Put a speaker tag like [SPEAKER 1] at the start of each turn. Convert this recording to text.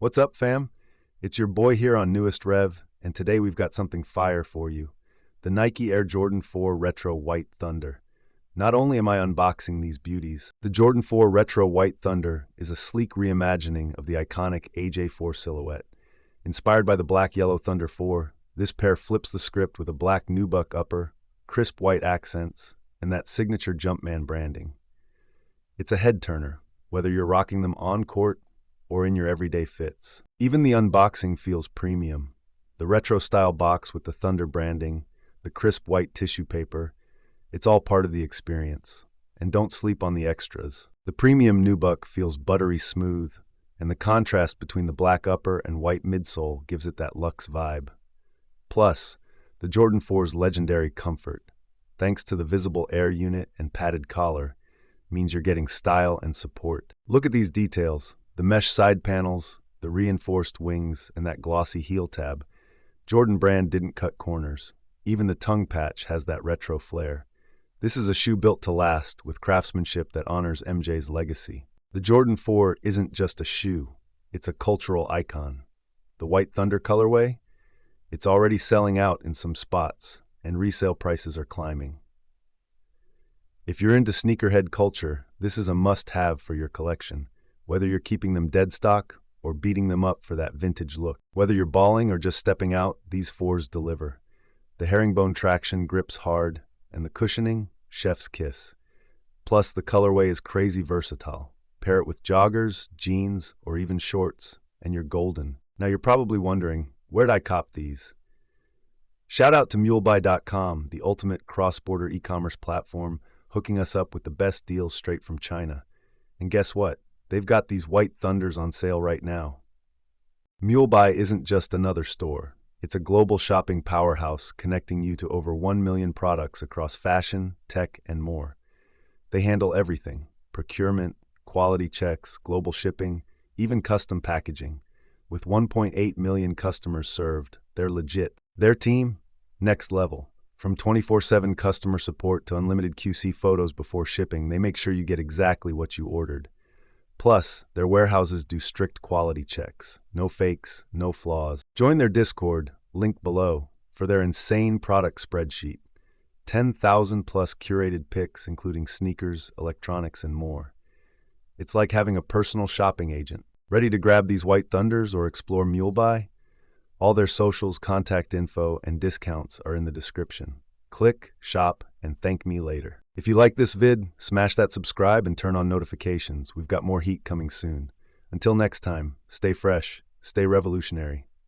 [SPEAKER 1] What's up, fam? It's your boy here on Newest Rev, and today we've got something fire for you. The Nike Air Jordan 4 Retro White Thunder. Not only am I unboxing these beauties, the Jordan 4 Retro White Thunder is a sleek reimagining of the iconic AJ4 silhouette. Inspired by the black-yellow Thunder 4, this pair flips the script with a black nubuck upper, crisp white accents, and that signature Jumpman branding. It's a head-turner, whether you're rocking them on court or in your everyday fits. Even the unboxing feels premium. The retro-style box with the Thunder branding, the crisp white tissue paper, it's all part of the experience. And don't sleep on the extras. The premium nubuck feels buttery smooth, and the contrast between the black upper and white midsole gives it that luxe vibe. Plus, the Jordan 4's legendary comfort, thanks to the visible air unit and padded collar, means you're getting style and support. Look at these details. The mesh side panels, the reinforced wings, and that glossy heel tab. Jordan brand didn't cut corners. Even the tongue patch has that retro flair. This is a shoe built to last, with craftsmanship that honors MJ's legacy. The Jordan 4 isn't just a shoe, it's a cultural icon. The White Thunder colorway? It's already selling out in some spots, and resale prices are climbing. If you're into sneakerhead culture, this is a must-have for your collection. Whether you're keeping them dead stock or beating them up for that vintage look. Whether you're balling or just stepping out, these 4s deliver. The herringbone traction grips hard, and the cushioning, chef's kiss. Plus, the colorway is crazy versatile. Pair it with joggers, jeans, or even shorts, and you're golden. Now you're probably wondering, where'd I cop these? Shout out to mulebuy.com, the ultimate cross-border e-commerce platform, hooking us up with the best deals straight from China. And guess what? They've got these White Thunders on sale right now. Mulebuy isn't just another store. It's a global shopping powerhouse connecting you to over 1 million products across fashion, tech, and more. They handle everything: procurement, quality checks, global shipping, even custom packaging. With 1.8 million customers served, they're legit. Their team? Next level. From 24/7 customer support to unlimited QC photos before shipping, they make sure you get exactly what you ordered. Plus, their warehouses do strict quality checks. No fakes, no flaws. Join their Discord, link below, for their insane product spreadsheet. 10,000 plus curated picks, including sneakers, electronics, and more. It's like having a personal shopping agent. Ready to grab these White Thunders or explore Mulebuy? All their socials, contact info, and discounts are in the description. Click, shop, and thank me later. If you like this vid, smash that subscribe and turn on notifications. We've got more heat coming soon. Until next time, stay fresh, stay revolutionary.